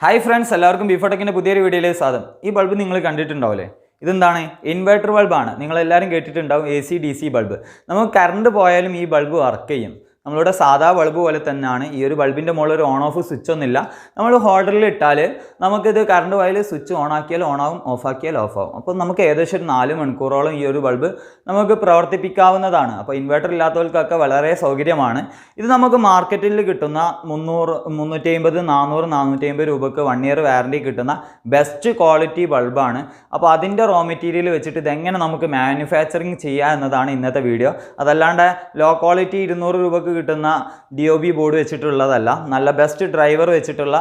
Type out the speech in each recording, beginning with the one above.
Hi friends, എല്ലാവർക്കും ബിഫോടെക്കിൻ്റെ പുതിയൊരു വീഡിയോയിലേക്ക് സ്വാഗതം. ഈ ബൾബ് നിങ്ങൾ കണ്ടിട്ടുണ്ടാവില്ലേ? ഇതെന്താണ്? ഇൻവെർട്ടർ ബൾബാണ്. നിങ്ങളെല്ലാവരും കേട്ടിട്ടുണ്ടാവും AC/DC ബൾബ്. നമുക്ക് കറണ്ട് പോയാലും ഈ ബൾബ് വർക്ക് ചെയ്യും. നമ്മളുടെ സാധാ ബൾബ് പോലെ തന്നെയാണ്. ഈ ഒരു ബൾബിൻ്റെ മുകളിൽ ഒരു ഓൺ ഓഫ് സ്വിച്ച് ഒന്നുമില്ല. നമ്മൾ ഹോൾഡറിൽ ഇട്ടാൽ നമുക്കിത് കറണ്ട് പോയാൽ സ്വിച്ച് ഓൺ ആക്കിയാൽ ഓൺ ആവും, ഓഫ് ആക്കിയാൽ ഓഫ് ആവും. അപ്പോൾ നമുക്ക് ഏകദേശം ഒരു 4 മണിക്കൂറോളം ഈ ഒരു ബൾബ് നമുക്ക് പ്രവർത്തിപ്പിക്കാവുന്നതാണ്. അപ്പോൾ ഇൻവെർട്ടർ ഇല്ലാത്തവർക്കൊക്കെ വളരെ സൗകര്യമാണ്. ഇത് നമുക്ക് മാർക്കറ്റിൽ കിട്ടുന്ന 300, 350, 400, 450 രൂപയ്ക്ക് 1 ഇയർ വാറണ്ടി കിട്ടുന്ന ബെസ്റ്റ് ക്വാളിറ്റി ബൾബാണ്. അപ്പോൾ അതിൻ്റെ റോ മെറ്റീരിയൽ വെച്ചിട്ട് ഇതെങ്ങനെ നമുക്ക് മാനുഫാക്ചറിങ് ചെയ്യുക എന്നതാണ് ഇന്നത്തെ വീഡിയോ. അതല്ലാണ്ട് ലോ ക്വാളിറ്റി 200 രൂപയ്ക്ക് കിട്ടുന്ന DOB ബോർഡ് വെച്ചിട്ടുള്ളതല്ല. നല്ല ബെസ്റ്റ് ഡ്രൈവർ വെച്ചിട്ടുള്ള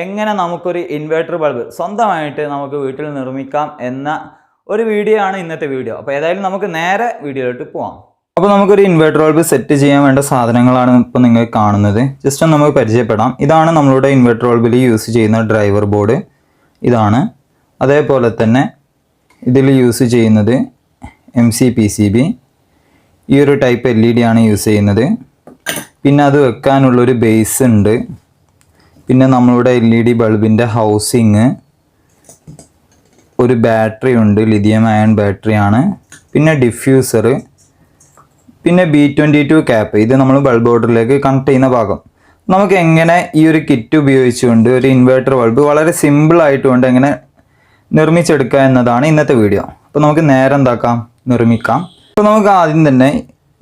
എങ്ങനെ നമുക്കൊരു ഇൻവെർട്ടർ ബൾബ് സ്വന്തമായിട്ട് നമുക്ക് വീട്ടിൽ നിർമ്മിക്കാം എന്ന ഒരു വീഡിയോ ആണ് ഇന്നത്തെ വീഡിയോ. അപ്പോൾ ഏതായാലും നമുക്ക് നേരെ വീഡിയോയിലോട്ട് പോവാം. അപ്പോൾ നമുക്കൊരു ഇൻവെർട്ടർ ബൾബ് സെറ്റ് ചെയ്യാൻ വേണ്ട സാധനങ്ങളാണ് ഇപ്പോൾ നിങ്ങൾ കാണുന്നത്. ജസ്റ്റ് ഒന്ന് നമുക്ക് പരിചയപ്പെടാം. ഇതാണ് നമ്മളുടെ ഇൻവെർട്ടർ ബൾബിൽ യൂസ് ചെയ്യുന്ന ഡ്രൈവർ ബോർഡ്. ഇതാണ്. അതേപോലെ തന്നെ ഇതിൽ യൂസ് ചെയ്യുന്നത് MCPCB. ഈ ഒരു ടൈപ്പ് LED ആണ് യൂസ് ചെയ്യുന്നത്. പിന്നെ അത് വെക്കാനുള്ളൊരു ബേസ് ഉണ്ട്. പിന്നെ നമ്മളുടെ LED ബൾബിൻ്റെ ഹൗസിങ്, ഒരു ബാറ്ററി ഉണ്ട്, ലിഥിയം അയൺ ബാറ്ററിയാണ്. പിന്നെ ഡിഫ്യൂസർ, പിന്നെ B22 ക്യാപ്പ്. ഇത് നമ്മൾ ബൾബ് ബോർഡിലേക്ക് കണക്ട് ചെയ്യുന്ന ഭാഗം. നമുക്ക് എങ്ങനെ ഈ ഒരു കിറ്റ് ഉപയോഗിച്ചുകൊണ്ട് ഒരു ഇൻവെർട്ടർ ബൾബ് വളരെ സിമ്പിൾ ആയിട്ടുകൊണ്ട് എങ്ങനെ നിർമ്മിച്ചെടുക്കുക എന്നതാണ് ഇന്നത്തെ വീഡിയോ. അപ്പോൾ നമുക്ക് നേരെ എന്താക്കാം, നിർമ്മിക്കാം. അപ്പോൾ നമുക്ക് ആദ്യം തന്നെ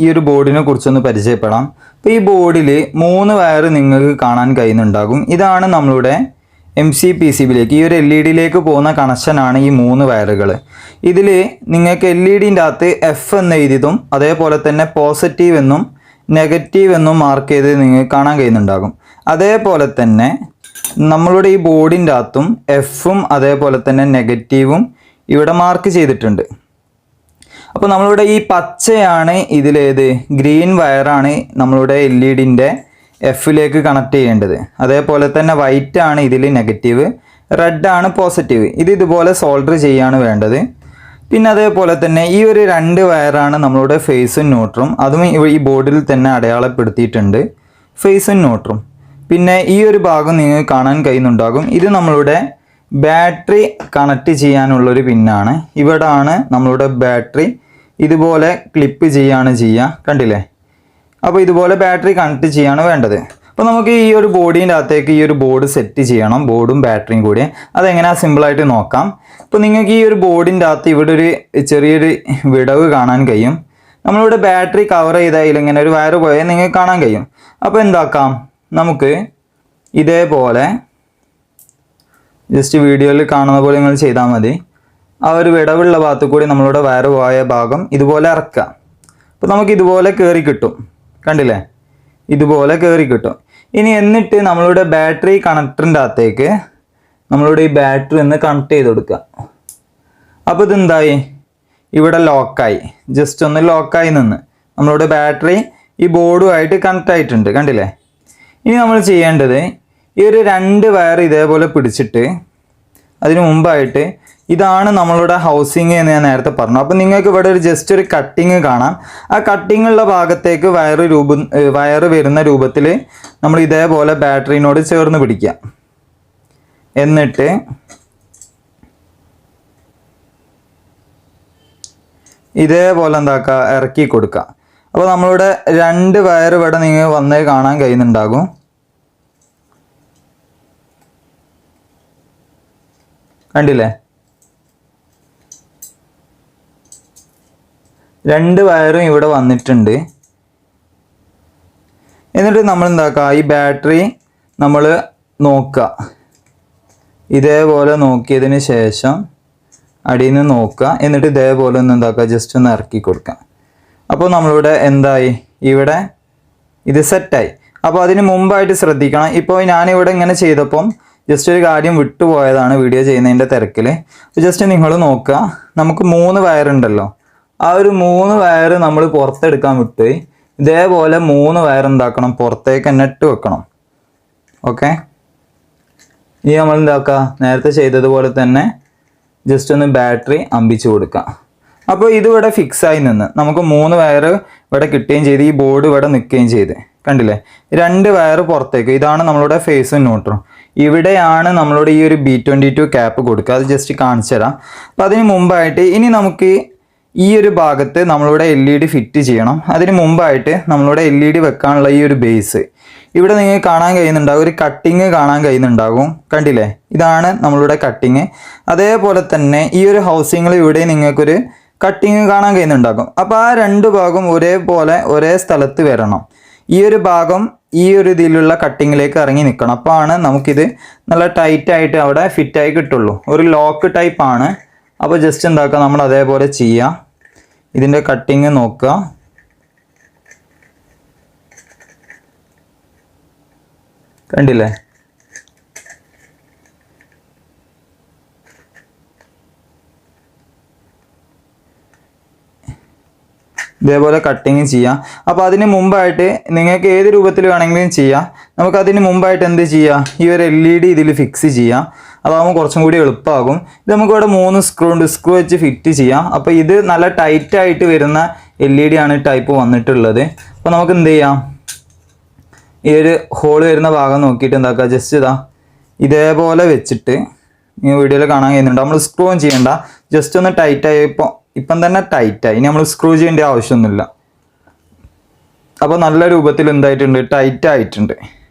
ഈ ഒരു ബോർഡിനെ കുറിച്ചൊന്ന് പരിചയപ്പെടാം. അപ്പോൾ ഈ ബോർഡിൽ 3 വയർ നിങ്ങൾക്ക് കാണാൻ കഴിയുന്നുണ്ടാകും. ഇതാണ് നമ്മളുടെ MCPCBയിലേക്ക്, ഈ ഒരു LED പോകുന്ന കണക്ഷനാണ് ഈ 3 വയറുകൾ. ഇതിൽ നിങ്ങൾക്ക് LEDൻ്റെ അകത്ത് F എന്ന് എഴുതിയതും അതേപോലെ തന്നെ പോസിറ്റീവ് എന്നും നെഗറ്റീവ് എന്നും മാർക്ക് ചെയ്ത് നിങ്ങൾക്ക് കാണാൻ കഴിയുന്നുണ്ടാകും. അതേപോലെ തന്നെ നമ്മളുടെ ഈ ബോർഡിൻ്റെ അകത്തും Fഉം അതേപോലെ തന്നെ നെഗറ്റീവും ഇവിടെ മാർക്ക് ചെയ്തിട്ടുണ്ട്. അപ്പോൾ നമ്മളുടെ ഈ പച്ചയാണ് ഇതിലേത്, ഗ്രീൻ വയറാണ് നമ്മളുടെ LEDൻ്റെ Fയിലേക്ക് കണക്ട് ചെയ്യേണ്ടത്. അതേപോലെ തന്നെ വൈറ്റ് ആണ് ഇതിൽ നെഗറ്റീവ്, റെഡ് ആണ് പോസിറ്റീവ്. ഇത് ഇതുപോലെ സോൾഡർ ചെയ്യാണ് വേണ്ടത്. പിന്നെ അതേപോലെ തന്നെ ഈ ഒരു 2 വയറാണ് നമ്മളുടെ ഫേസും ന്യൂട്രും. അതും ഈ ബോർഡിൽ തന്നെ അടയാളപ്പെടുത്തിയിട്ടുണ്ട്, ഫേസും ന്യൂട്രും. പിന്നെ ഈ ഒരു ഭാഗം നിങ്ങൾക്ക് കാണാൻ കഴിയുന്നുണ്ടാകും. ഇത് നമ്മളുടെ ബാറ്ററി കണക്ട് ചെയ്യാനുള്ളൊരു പിന്നാണ്. ഇവിടാണ് നമ്മളുടെ ബാറ്ററി ഇതുപോലെ ക്ലിപ്പ് ചെയ്യാണ് ചെയ്യുക, കണ്ടില്ലേ? അപ്പോൾ ഇതുപോലെ ബാറ്ററി കണക്ട് ചെയ്യാണ് വേണ്ടത്. അപ്പോൾ നമുക്ക് ഈ ഒരു ബോഡീൻ്റെ അകത്തേക്ക് ഈ ഒരു ബോർഡ് സെറ്റ് ചെയ്യണം, ബോർഡും ബാറ്ററിയും കൂടി. അതെങ്ങനെയാണ് സിമ്പിളായിട്ട് നോക്കാം. അപ്പോൾ നിങ്ങൾക്ക് ഈ ഒരു ബോർഡിൻ്റെ അകത്ത് ഇവിടെ ഒരു ചെറിയൊരു വിടവ് കാണാൻ കഴിയും. നമ്മളിവിടെ ബാറ്ററി കവർ ചെയ്താൽ ഇങ്ങനെ ഒരു വയർ പോയാൽ നിങ്ങൾക്ക് കാണാൻ കഴിയും. അപ്പോൾ എന്താക്കാം, നമുക്ക് ഇതേപോലെ ജസ്റ്റ് വീഡിയോയിൽ കാണുന്ന പോലെ നിങ്ങൾ ചെയ്താൽ മതി. ആ ഒരു വിടവുള്ള ഭാഗത്ത് കൂടി നമ്മളുടെ വയർ പോയ ഭാഗം ഇതുപോലെ ഇറക്കുക. അപ്പോൾ നമുക്ക് ഇതുപോലെ കയറി കിട്ടും, കണ്ടില്ലേ? ഇതുപോലെ കയറി കിട്ടും. ഇനി എന്നിട്ട് നമ്മളുടെ ബാറ്ററി കണക്ടറിൻ്റെ അകത്തേക്ക് നമ്മളുടെ ഈ ബാറ്ററി ഒന്ന് കണക്ട് ചെയ്ത് കൊടുക്കുക. അപ്പോൾ ഇതെന്തായി, ഇവിടെ ലോക്കായി, ജസ്റ്റ് ഒന്ന് ലോക്കായി നിന്ന് നമ്മളുടെ ബാറ്ററി ഈ ബോർഡുമായിട്ട് കണക്ട് ആയിട്ടുണ്ട്, കണ്ടില്ലേ? ഇനി നമ്മൾ ചെയ്യേണ്ടത് ഈ ഒരു 2 വയർ ഇതേപോലെ പിടിച്ചിട്ട് അതിന് മുമ്പായിട്ട് ഇതാണ് നമ്മളുടെ ഹൗസിങ് എന്ന് ഞാൻ നേരത്തെ പറഞ്ഞു. അപ്പോൾ നിങ്ങൾക്ക് ഇവിടെ ഒരു ജസ്റ്റ് ഒരു കട്ടിങ് കാണാം. ആ കട്ടിങ്ങുള്ള ഭാഗത്തേക്ക് വയർ വരുന്ന രൂപത്തിൽ നമ്മൾ ഇതേപോലെ ബാറ്ററിനോട് ചേർന്ന് പിടിക്കുക. എന്നിട്ട് ഇതേപോലെ എന്താക്കുക, ഇറക്കി കൊടുക്കുക. അപ്പോൾ നമ്മളുടെ 2 വയർ ഇവിടെ നിങ്ങൾ വന്നേ കാണാൻ കഴിയുന്നുണ്ടാകും. കണ്ടില്ലേ? 2 വയറും ഇവിടെ വന്നിട്ടുണ്ട്. എന്നിട്ട് നമ്മൾ എന്താക്കുക, ഈ ബാറ്ററി നമ്മൾ നോക്കുക. ഇതേപോലെ നോക്കിയതിന് ശേഷം അടിയിൽ നിന്ന് നോക്കുക. എന്നിട്ട് ഇതേപോലെ ഒന്ന് എന്താക്കുക, ജസ്റ്റ് ഒന്ന് ഇറക്കി കൊടുക്കുക. അപ്പോൾ നമ്മളിവിടെ എന്തായി, ഇവിടെ ഇത് സെറ്റായി. അപ്പോൾ അതിന് മുമ്പായിട്ട് ശ്രദ്ധിക്കണം. ഇപ്പോൾ ഞാനിവിടെ ഇങ്ങനെ ചെയ്തപ്പം ജസ്റ്റ് ഒരു കാര്യം വിട്ടുപോയതാണ് വീഡിയോ ചെയ്യുന്നതിൻ്റെ തിരക്കിൽ. ജസ്റ്റ് നിങ്ങൾ നോക്കുക, നമുക്ക് 3 വയറുണ്ടല്ലോ, ആ ഒരു 3 വയർ നമ്മൾ പുറത്തെടുക്കാൻ വിട്ട് ഇതേപോലെ 3 വയർ എന്താക്കണം, പുറത്തേക്ക് തന്നെ ഇട്ട് വെക്കണം. ഓക്കെ, ഇനി നമ്മൾ എന്താക്കുക, നേരത്തെ ചെയ്തതുപോലെ തന്നെ ജസ്റ്റ് ഒന്ന് ബാറ്ററി അമ്പിച്ചു കൊടുക്കുക. അപ്പോൾ ഇതിവിടെ ഫിക്സായി നിന്ന് നമുക്ക് 3 വയർ ഇവിടെ കിട്ടുകയും ചെയ്ത് ഈ ബോർഡ് ഇവിടെ നിൽക്കുകയും ചെയ്ത്, കണ്ടില്ലേ? 2 വയർ പുറത്തേക്ക്, ഇതാണ് നമ്മളുടെ ഫേസും ന്യൂട്രും. ഇവിടെയാണ് നമ്മളുടെ ഈ ഒരു B22 ക്യാപ്പ് കൊടുക്കുക. അത് ജസ്റ്റ് കാണിച്ചു തരാം. അപ്പോൾ അതിന് മുമ്പായിട്ട് ഇനി നമുക്ക് ഈ ഒരു ഭാഗത്ത് നമ്മളുടെ LED ഫിറ്റ് ചെയ്യണം. അതിന് മുമ്പായിട്ട് നമ്മളുടെ LED വെക്കാനുള്ള ഈ ഒരു ബേസ് ഇവിടെ നിങ്ങൾക്ക് കാണാൻ കഴിയുന്നുണ്ടാകും, ഒരു കട്ടിങ് കാണാൻ കഴിയുന്നുണ്ടാകും. കണ്ടില്ലേ, ഇതാണ് നമ്മളുടെ കട്ടിങ്. അതേപോലെ തന്നെ ഈ ഒരു ഹൗസിങ്ങിൽ ഇവിടെ നിങ്ങൾക്കൊരു കട്ടിങ് കാണാൻ കഴിയുന്നുണ്ടാകും. അപ്പോൾ ആ രണ്ട് ഭാഗം ഒരേപോലെ ഒരേ സ്ഥലത്ത് വരണം. ഈ ഒരു ഭാഗം ഈ ഒരു ഇതിലുള്ള കട്ടിങ്ങിലേക്ക് ഇറങ്ങി നിൽക്കണം. അപ്പോൾ ആണ് നമുക്കിത് നല്ല ടൈറ്റായിട്ട് അവിടെ ഫിറ്റായി കിട്ടുള്ളൂ. ഒരു ലോക്ക് ടൈപ്പ് ആണ്. അപ്പോൾ ജസ്റ്റ് എന്താക്കുക, നമ്മൾ അതേപോലെ ചെയ്യുക. ഇതിൻ്റെ കട്ടിങ് നോക്കുക. കണ്ടില്ലേ, ഇതേപോലെ കട്ടിങ് ചെയ്യാം. അപ്പോൾ അതിന് മുമ്പായിട്ട് നിങ്ങൾക്ക് ഏത് രൂപത്തിൽ വേണമെങ്കിലും ചെയ്യാം. നമുക്കതിന് മുമ്പായിട്ട് എന്ത് ചെയ്യാം, ഈ ഒരു LED ഇതിൽ ഫിക്സ് ചെയ്യാം. അതാകുമ്പോൾ കുറച്ചും കൂടി എളുപ്പമാകും. ഇത് നമുക്കിവിടെ 3 സ്ക്രൂ ഉണ്ട്, സ്ക്രൂ വെച്ച് ഫിറ്റ് ചെയ്യാം. അപ്പോൾ ഇത് നല്ല ടൈറ്റായിട്ട് വരുന്ന LED ആണ് ടൈപ്പ് വന്നിട്ടുള്ളത്. അപ്പോൾ നമുക്ക് എന്ത് ചെയ്യാം, ഈ ഒരു ഹോൾ വരുന്ന ഭാഗം നോക്കിയിട്ട് എന്താക്കുക, ജസ്റ്റ് ഇതേപോലെ വെച്ചിട്ട് ഈ വീഡിയോയിൽ കാണാൻ കഴിയുന്നുണ്ട്. നമ്മൾ സ്ക്രൂ ഒന്നും ചെയ്യണ്ട, ജസ്റ്റ് ഒന്ന് ടൈറ്റായി. ഇപ്പം തന്നെ ടൈറ്റായി, ഇനി നമ്മൾ സ്ക്രൂ ചെയ്യേണ്ട ആവശ്യമൊന്നുമില്ല. അപ്പോൾ നല്ല രൂപത്തിൽ എന്തായിട്ടുണ്ട്, ടൈറ്റ് ആയിട്ടുണ്ട്.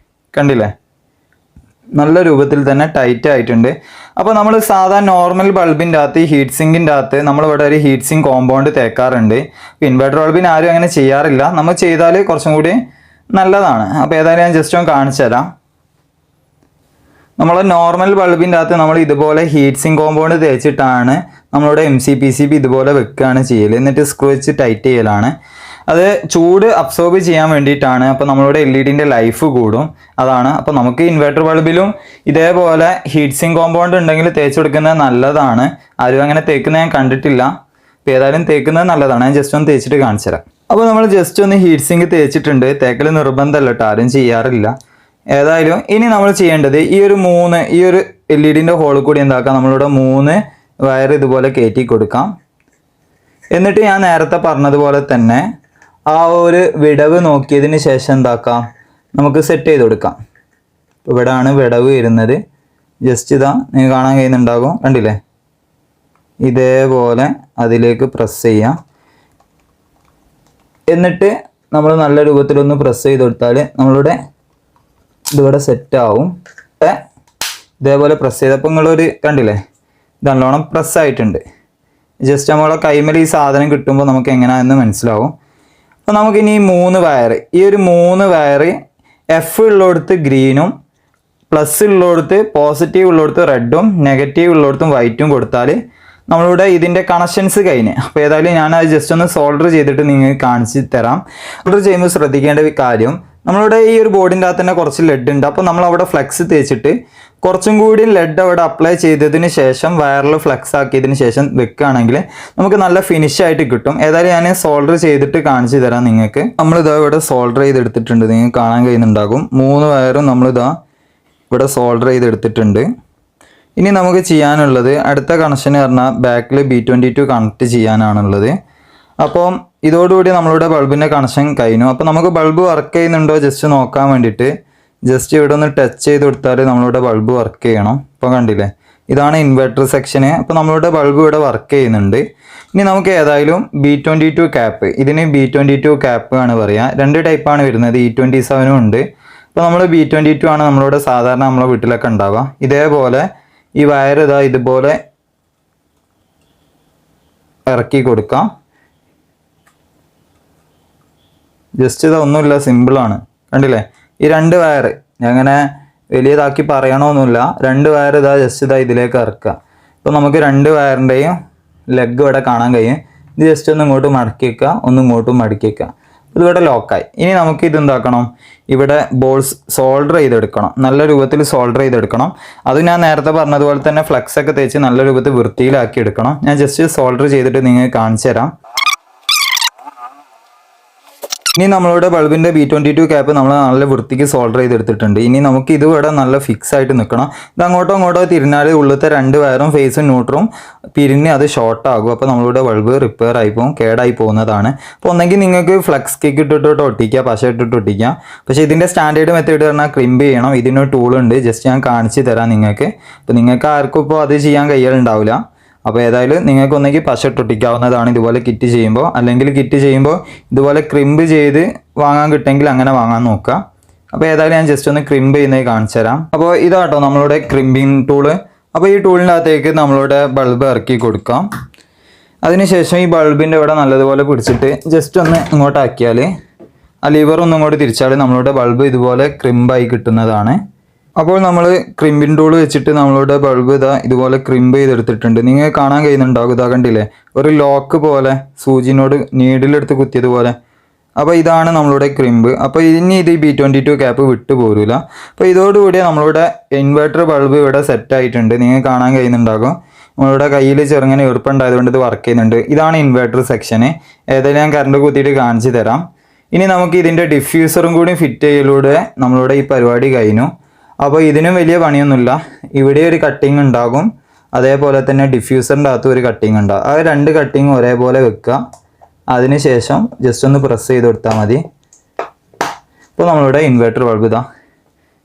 കണ്ടില്ലേ, നല്ല രൂപത്തിൽ തന്നെ ടൈറ്റ് ആയിട്ടുണ്ട്. അപ്പോൾ നമ്മൾ സാധാരണ നോർമൽ ബൾബിൻ്റെ അകത്ത്, ഈ ഹീറ്റ് സിങ്കിൻ്റെ അകത്ത് നമ്മളിവിടെ ഒരു ഹീറ്റ് സിങ്ക് കോമ്പൗണ്ട് തേക്കാറുണ്ട്. ഇൻവെർട്ടർ ബൾബിന് ആരും അങ്ങനെ ചെയ്യാറില്ല. നമ്മൾ ചെയ്താൽ കുറച്ചും കൂടി നല്ലതാണ്. അപ്പോൾ ഏതായാലും ഞാൻ ജസ്റ്റ് ഒന്ന് കാണിച്ചു തരാം. നമ്മൾ നോർമൽ ബൾബിൻ്റെ അകത്ത് നമ്മൾ ഇതുപോലെ ഹീറ്റ് സിങ്ക് കോമ്പൗണ്ട് തേച്ചിട്ടാണ് നമ്മളുടെ MCPCB ഇതുപോലെ വെക്കുകയാണ് ചെയ്യൽ. എന്നിട്ട് സ്ക്രൂ വെച്ച് ടൈറ്റ് ചെയ്യലാണ്. അത് ചൂട് അബ്സോർബ് ചെയ്യാൻ വേണ്ടിയിട്ടാണ്. അപ്പോൾ നമ്മളുടെ LEDൻ്റെ ലൈഫ് കൂടും, അതാണ്. അപ്പോൾ നമുക്ക് ഇൻവെർട്ടർ ബൾബിലും ഇതേപോലെ ഹീറ്റ് സിങ്ക് കോമ്പൗണ്ട് ഉണ്ടെങ്കിൽ തേച്ച് കൊടുക്കുന്നത് നല്ലതാണ്. ആരും അങ്ങനെ തേക്കുന്നത് ഞാൻ കണ്ടിട്ടില്ല. അപ്പോൾ ഏതായാലും തേക്കുന്നത് നല്ലതാണ്. ഞാൻ ജസ്റ്റ് ഒന്ന് തേച്ചിട്ട് കാണിച്ചു തരാം. അപ്പോൾ നമ്മൾ ജസ്റ്റ് ഒന്ന് ഹീറ്റ് സിങ്ക് തേച്ചിട്ടുണ്ട്. തേക്കൽ നിർബന്ധമല്ല കേട്ടോ, ആരും ചെയ്യാറില്ല. ഏതായാലും ഇനി നമ്മൾ ചെയ്യേണ്ടത് ഈ ഒരു LED ഹോളിൽ കൂടി എന്താക്കാം, നമ്മളിവിടെ 3 വയർ ഇതുപോലെ കയറ്റി കൊടുക്കാം. എന്നിട്ട് ഞാൻ നേരത്തെ പറഞ്ഞതുപോലെ തന്നെ ആ ഒരു വിടവ് നോക്കിയതിന് ശേഷം എന്താക്കാം, നമുക്ക് സെറ്റ് ചെയ്ത് കൊടുക്കാം. ഇവിടെയാണ് വിടവ് വരുന്നത്. ജസ്റ്റ് നിങ്ങൾക്ക് കാണാൻ കഴിയുന്നുണ്ടാകും, കണ്ടില്ലേ. ഇതേപോലെ അതിലേക്ക് പ്രസ് ചെയ്യാം. എന്നിട്ട് നമ്മൾ നല്ല രൂപത്തിലൊന്ന് പ്രസ് ചെയ്ത് കൊടുത്താൽ നമ്മളുടെ ഇതിവിടെ സെറ്റാവും. ഇതേപോലെ പ്രസ് ചെയ്തപ്പോൾ നിങ്ങളൊരു കണ്ടില്ലേ, നല്ലോണം പ്രസ് ആയിട്ടുണ്ട്. ജസ്റ്റ് നമ്മളെ കൈമേൽ ഈ സാധനം കിട്ടുമ്പോൾ നമുക്ക് എങ്ങനെയാണെന്ന് മനസ്സിലാവും. അപ്പോൾ നമുക്കിനി ഈ 3 വയർ, ഈ ഒരു 3 വയർ F ഉള്ളിടത്ത് ഗ്രീനും, പ്ലസ് ഉള്ളിടത്ത് പോസിറ്റീവ് ഉള്ളിടത്ത് റെഡും, നെഗറ്റീവ് ഉള്ളിടത്തും വൈറ്റും കൊടുത്താൽ നമ്മളുടെ ഇതിൻ്റെ കണക്ഷൻസ് കഴിഞ്ഞ്. അപ്പോൾ ഏതായാലും ഞാൻ അത് ജസ്റ്റ് ഒന്ന് സോൾഡർ ചെയ്തിട്ട് നിങ്ങൾക്ക് കാണിച്ച് തരാം. സോൾഡർ ചെയ്യുമ്പോൾ ശ്രദ്ധിക്കേണ്ട കാര്യം, നമ്മളുടെ ഈ ഒരു ബോർഡിൻ്റെ അകത്ത് തന്നെ കുറച്ച് ലെഡ് ഉണ്ട്. അപ്പോൾ നമ്മൾ അവിടെ ഫ്ലെക്സ് തേച്ചിട്ട് കുറച്ചും കൂടി ലെഡ് അവിടെ അപ്ലൈ ചെയ്തതിന് ശേഷം വയറിൽ ഫ്ലെക്സ് ആക്കിയതിന് ശേഷം വെക്കുകയാണെങ്കിൽ നമുക്ക് നല്ല ഫിനിഷ് ആയിട്ട് കിട്ടും. ഏതായാലും ഞാൻ സോൾഡർ ചെയ്തിട്ട് കാണിച്ചു തരാം നിങ്ങൾക്ക്. നമ്മളിതാ ഇവിടെ സോൾഡർ ചെയ്തെടുത്തിട്ടുണ്ട്, നിങ്ങൾക്ക് കാണാൻ കഴിയുന്നുണ്ടാകും. 3 വയറും നമ്മളിതാ ഇവിടെ സോൾഡർ ചെയ്തെടുത്തിട്ടുണ്ട്. ഇനി നമുക്ക് ചെയ്യാനുള്ളത് അടുത്ത കണക്ഷൻ പറഞ്ഞാൽ ബാക്കിൽ B22 കണക്ട് ചെയ്യാനാണുള്ളത്. അപ്പം ഇതോടുകൂടി നമ്മളുടെ ബൾബിൻ്റെ കണക്ഷൻ കഴിഞ്ഞു. അപ്പോൾ നമുക്ക് ബൾബ് വർക്ക് ചെയ്യുന്നുണ്ടോ ജസ്റ്റ് നോക്കാൻ വേണ്ടിയിട്ട് ജസ്റ്റ് ഇവിടെ ഒന്ന് ടച്ച് ചെയ്ത് കൊടുത്താൽ നമ്മളുടെ ബൾബ് വർക്ക് ചെയ്യണം. ഇപ്പോൾ കണ്ടില്ലേ, ഇതാണ് ഇൻവെർട്ടർ സെക്ഷന്. അപ്പോൾ നമ്മളുടെ ബൾബ് ഇവിടെ വർക്ക് ചെയ്യുന്നുണ്ട്. ഇനി നമുക്ക് ഏതായാലും B22 ക്യാപ്പ്, ഇതിന് B22 ക്യാപ്പ് ആണ് പറയുക. 2 ടൈപ്പാണ് വരുന്നത്, E27 ഉണ്ട്. അപ്പോൾ നമ്മൾ B22 ആണ് നമ്മളുടെ സാധാരണ നമ്മളെ വീട്ടിലൊക്കെ ഉണ്ടാവുക. ഇതേപോലെ ഈ വയർ ഇതുപോലെ ഇറക്കി കൊടുക്കാം. ജസ്റ്റ് ഒന്നുമില്ല, സിമ്പിളാണ്. കണ്ടില്ലേ, ഈ 2 വയർ അങ്ങനെ വലിയതാക്കി പറയണമെന്നില്ല. 2 വയർ ജസ്റ്റ് ഇതിലേക്ക് ഇറക്കുക. അപ്പോൾ നമുക്ക് 2 വയറിൻ്റെയും ലെഗ് ഇവിടെ കാണാൻ കഴിയും. ഇത് ജസ്റ്റ് ഒന്ന് ഇങ്ങോട്ട് മടക്കി വയ്ക്കുക, ഒന്ന് ഇങ്ങോട്ടും മടക്കി വയ്ക്കുക. ഇതിവിടെ ലോക്കായി. ഇനി നമുക്ക് ഇതെന്താക്കണം, ഇവിടെ ബോൾസ് സോൾഡർ ചെയ്തെടുക്കണം, നല്ല രൂപത്തിൽ സോൾഡർ ചെയ്തെടുക്കണം. അത് ഞാൻ നേരത്തെ പറഞ്ഞതുപോലെ തന്നെ ഫ്ലെക്സ് ഒക്കെ തേച്ച് നല്ല രൂപത്തിൽ വൃത്തിയിലാക്കി എടുക്കണം. ഞാൻ ജസ്റ്റ് സോൾഡർ ചെയ്തിട്ട് നിങ്ങൾക്ക് കാണിച്ചു തരാം. ഇനി നമ്മളുടെ ബൾബിൻ്റെ B22 ക്യാപ്പ് നമ്മൾ നല്ല വൃത്തിക്ക് സോൾഡർ ചെയ്തെടുത്തിട്ടുണ്ട്. ഇനി നമുക്ക് ഇത് ഇവിടെ നല്ല ഫിക്സ് ആയിട്ട് നിൽക്കണം. ഇത് അങ്ങോട്ടോ ഇങ്ങോട്ടോ തിരിഞ്ഞാൽ ഉള്ളിലത്തെ 2 വയറും ഫേസും ന്യൂട്രും പിരിഞ്ഞ് അത് ഷോർട്ട് ആകും. അപ്പോൾ നമ്മളുടെ ബൾബ് റിപ്പയർ ആയി പോകും, കേടായി പോകുന്നതാണ്. അപ്പോൾ ഒന്നെങ്കിൽ നിങ്ങൾക്ക് ഫ്ലക്സ് കേക്ക് ഇട്ടിട്ട് ഒട്ടിക്കുക, പശ ഇട്ടിട്ട് ഒട്ടിക്കുക. പക്ഷേ ഇതിൻ്റെ സ്റ്റാൻഡേർഡ് മെത്തേഡ് പറഞ്ഞാൽ ക്രിമ്പ് ചെയ്യണം. ഇതിനൊരു ടൂൾ ഉണ്ട്, ജസ്റ്റ് ഞാൻ കാണിച്ച് തരാം നിങ്ങൾക്ക്. അപ്പോൾ നിങ്ങൾക്ക് ആർക്കും ഇപ്പോൾ അത് ചെയ്യാൻ കഴിയലുണ്ടാവില്ല. അപ്പോൾ ഏതായാലും നിങ്ങൾക്ക് ഒന്നെങ്കിൽ പശ ഇട്ടൊട്ടിക്കാവുന്നതാണ് ഇതുപോലെ കിറ്റ് ചെയ്യുമ്പോൾ. അല്ലെങ്കിൽ കിറ്റ് ചെയ്യുമ്പോൾ ഇതുപോലെ ക്രിമ്പ് ചെയ്ത് വാങ്ങാൻ കിട്ടുമെങ്കിൽ അങ്ങനെ വാങ്ങാൻ നോക്കുക. അപ്പോൾ ഏതായാലും ഞാൻ ജസ്റ്റ് ഒന്ന് ക്രിമ്പ് ചെയ്യുന്നത് കാണിച്ചു തരാം. അപ്പോൾ ഇതാട്ടോ നമ്മളുടെ ക്രിമ്പിങ് ടൂള്. അപ്പോൾ ഈ ടൂളിൻ്റെ അകത്തേക്ക് നമ്മളുടെ ബൾബ് ഇറക്കി കൊടുക്കാം. അതിനുശേഷം ഈ ബൾബിൻ്റെ ഇവിടെ നല്ലതുപോലെ പിടിച്ചിട്ട് ജസ്റ്റ് ഒന്ന് ഇങ്ങോട്ടാക്കിയാൽ ആ ലിവർ ഒന്നും ഇങ്ങോട്ട് തിരിച്ചാൽ നമ്മളുടെ ബൾബ് ഇതുപോലെ ക്രിമ്പായി കിട്ടുന്നതാണ്. അപ്പോൾ നമ്മൾ ക്രിമ്പിൻ ടൂൾ വെച്ചിട്ട് നമ്മളുടെ ബൾബ് ഇതുപോലെ ക്രിമ്പ് ചെയ്തെടുത്തിട്ടുണ്ട്. നിങ്ങൾ കാണാൻ കഴിയുന്നുണ്ടാകും, ഇതാ കണ്ടില്ലേ, ഒരു ലോക്ക് പോലെ സൂചിനോട് നീഡിലെടുത്ത് കുത്തിയതുപോലെ. അപ്പോൾ ഇതാണ് നമ്മളുടെ ക്രിമ്പ്. അപ്പോൾ ഇനി ഇത് B22 ക്യാപ്പ് വിട്ടു പോരില്ല. അപ്പോൾ ഇതോടുകൂടി നമ്മളുടെ ഇൻവെർട്ടർ ബൾബ് ഇവിടെ സെറ്റ് ആയിട്ടുണ്ട്. നിങ്ങൾ കാണാൻ കഴിയുന്നുണ്ടാകും. നമ്മളുടെ കയ്യിൽ ചെറുങ്ങനെ എളുപ്പമുണ്ടായതുകൊണ്ട് ഇത് വർക്ക് ചെയ്യുന്നുണ്ട്. ഇതാണ് ഇൻവെർട്ടർ സെക്ഷന്. ഏതായാലും ഞാൻ കറണ്ട് കുത്തിയിട്ട് കാണിച്ചു തരാം. ഇനി നമുക്ക് ഇതിൻ്റെ ഡിഫ്യൂസറും കൂടി ഫിറ്റ് ചെയ്യലൂടെ നമ്മളുടെ ഈ പരിപാടി കഴിഞ്ഞു. അപ്പോൾ ഇതിനും വലിയ പണിയൊന്നുമില്ല. ഇവിടെ ഒരു കട്ടിങ് ഉണ്ടാകും, അതേപോലെ തന്നെ ഡിഫ്യൂസറിൻ്റെ അകത്ത് ഒരു കട്ടിങ് ഉണ്ടാകും. ആ 2 കട്ടിങ് ഒരേപോലെ വെക്കുക. അതിനുശേഷം ജസ്റ്റ് ഒന്ന് പ്രസ് ചെയ്ത് കൊടുത്താൽ മതി. ഇപ്പോൾ നമ്മളുടെ ഇൻവെർട്ടർ ബൾബ്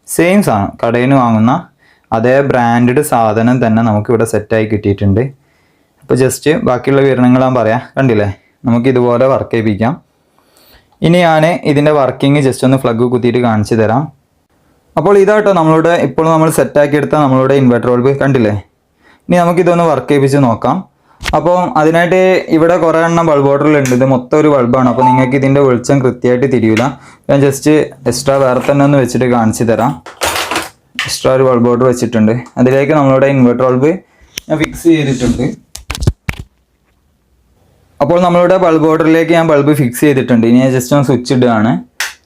സെയിം സാധനം കടയിൽ നിന്ന് വാങ്ങുന്ന അതേ ബ്രാൻഡഡ് സാധനം തന്നെ നമുക്കിവിടെ സെറ്റായി കിട്ടിയിട്ടുണ്ട്. അപ്പോൾ ജസ്റ്റ് ബാക്കിയുള്ള വിവരണങ്ങൾ ഞാൻ പറയാം. കണ്ടില്ലേ, നമുക്ക് ഇതുപോലെ വർക്ക് ചെയ്യിപ്പിക്കാം. ഇനി ഞാൻ ഇതിൻ്റെ വർക്കിംഗ് ജസ്റ്റ് ഒന്ന് ഫ്ലഗ് കുത്തിയിട്ട് കാണിച്ചു തരാം. അപ്പോൾ ഇതാട്ടോ നമ്മളുടെ ഇപ്പോൾ നമ്മൾ സെറ്റാക്കി എടുത്ത നമ്മളുടെ ഇൻവെർട്ടർ ബൾബ്. കണ്ടില്ലേ, ഇനി നമുക്കിതൊന്ന് വർക്ക് ചെയ്യിപ്പിച്ച് നോക്കാം. അപ്പോൾ അതിനായിട്ട് ഇവിടെ കുറേ എണ്ണം ബൾബ് ഓർഡറിലുണ്ട്. ഇത് മൊത്തം ഒരു ബൾബാണ്. അപ്പോൾ നിങ്ങൾക്ക് ഇതിൻ്റെ വെളിച്ചം കൃത്യമായിട്ട് തിരിയില്ല. ഞാൻ ജസ്റ്റ് എക്സ്ട്രാ വേറെ തന്നെ ഒന്ന് വെച്ചിട്ട് കാണിച്ചു തരാം. എക്സ്ട്രാ ഒരു ബൾബ് ഓർഡർ വെച്ചിട്ടുണ്ട്. അതിലേക്ക് നമ്മളുടെ ഇൻവെർട്ടർ ബൾബ് ഞാൻ ഫിക്സ് ചെയ്തിട്ടുണ്ട്. അപ്പോൾ നമ്മളുടെ ബൾബ് ഓർഡറിലേക്ക് ഞാൻ ബൾബ് ഫിക്സ് ചെയ്തിട്ടുണ്ട്. ഇനി ഞാൻ ജസ്റ്റ് ഒന്ന് സ്വിച്ച് ഇടുകയാണ്.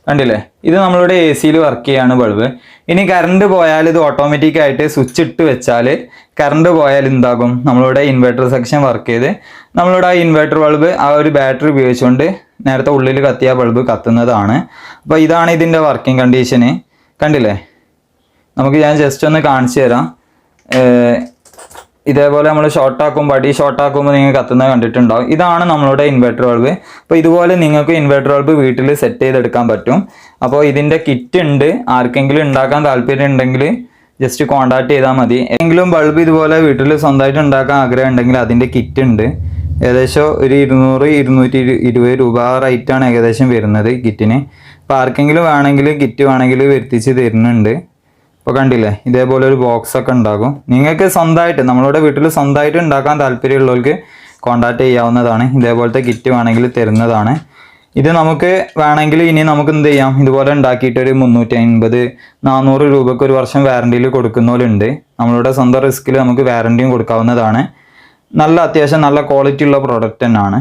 കണ്ടില്ലേ, ഇത് നമ്മളുടെ AC വർക്ക് ചെയ്യാണ് ബൾബ്. ഇനി കറണ്ട് പോയാൽ ഇത് ഓട്ടോമാറ്റിക്കായിട്ട് സ്വിച്ച് ഇട്ട് വെച്ചാൽ കറണ്ട് പോയാൽ എന്താകും, നമ്മളുടെ ഇൻവെർട്ടർ സെക്ഷൻ വർക്ക് ചെയ്ത് നമ്മളുടെ ആ ഇൻവെർട്ടർ ബൾബ് ആ ഒരു ബാറ്ററി ഉപയോഗിച്ചുകൊണ്ട് നേരത്തെ ഉള്ളിൽ കത്തിയ ബൾബ് കത്തുന്നതാണ്. അപ്പോൾ ഇതാണ് ഇതിൻ്റെ വർക്കിംഗ് കണ്ടീഷന്. കണ്ടില്ലേ, ഞാൻ ജസ്റ്റ് ഒന്ന് കാണിച്ചു തരാം. ഇതേപോലെ നമ്മൾ വടി ഷോർട്ടാക്കുമ്പോൾ നിങ്ങൾ കത്തുന്നത് കണ്ടിട്ടുണ്ടാവും. ഇതാണ് നമ്മളുടെ ഇൻവെർട്ടർ ബൾബ്. അപ്പോൾ ഇതുപോലെ നിങ്ങൾക്ക് ഇൻവെർട്ടർ ബൾബ് വീട്ടിൽ സെറ്റ് ചെയ്തെടുക്കാൻ പറ്റും. അപ്പോൾ ഇതിൻ്റെ കിറ്റ് ഉണ്ട്. ആർക്കെങ്കിലും ഉണ്ടാക്കാൻ താല്പര്യം ഉണ്ടെങ്കിൽ ജസ്റ്റ് കോൺടാക്ട് ചെയ്താൽ മതി. ഏതെങ്കിലും ബൾബ് ഇതുപോലെ വീട്ടിൽ സ്വന്തമായിട്ട് ഉണ്ടാക്കാൻ ആഗ്രഹം ഉണ്ടെങ്കിൽ അതിൻ്റെ കിറ്റ് ഉണ്ട്. ഏകദേശം ഒരു 200-220 രൂപ റേറ്റാണ് ഏകദേശം വരുന്നത് കിറ്റിന്. അപ്പോൾ ആർക്കെങ്കിലും വേണമെങ്കിൽ കിറ്റ് വേണമെങ്കിൽ വരുത്തിച്ച് തരുന്നുണ്ട്. അപ്പോൾ കണ്ടില്ലേ, ഇതേപോലെ ഒരു ബോക്സ് ഒക്കെ ഉണ്ടാകും. നിങ്ങൾക്ക് സ്വന്തമായിട്ട് നമ്മളുടെ വീട്ടിൽ സ്വന്തമായിട്ട് ഉണ്ടാക്കാൻ താല്പര്യമുള്ളവർക്ക് കോൺടാക്ട് ചെയ്യാവുന്നതാണ്. ഇതേപോലത്തെ കിറ്റ് വേണമെങ്കിൽ തരുന്നതാണ്. ഇത് നമുക്ക് വേണമെങ്കിൽ ഇനി നമുക്ക് എന്ത് ചെയ്യാം, ഇതുപോലെ ഉണ്ടാക്കിയിട്ട് ഒരു 350-400 രൂപയ്ക്ക് ഒരു വർഷം വാറണ്ടിയിൽ കൊടുക്കുന്നവരുണ്ട്. നമ്മളുടെ സ്വന്തം റിസ്കിൽ നമുക്ക് വാറണ്ടിയും കൊടുക്കാവുന്നതാണ്. അത്യാവശ്യം നല്ല ക്വാളിറ്റി ഉള്ള പ്രോഡക്റ്റ് തന്നെയാണ്.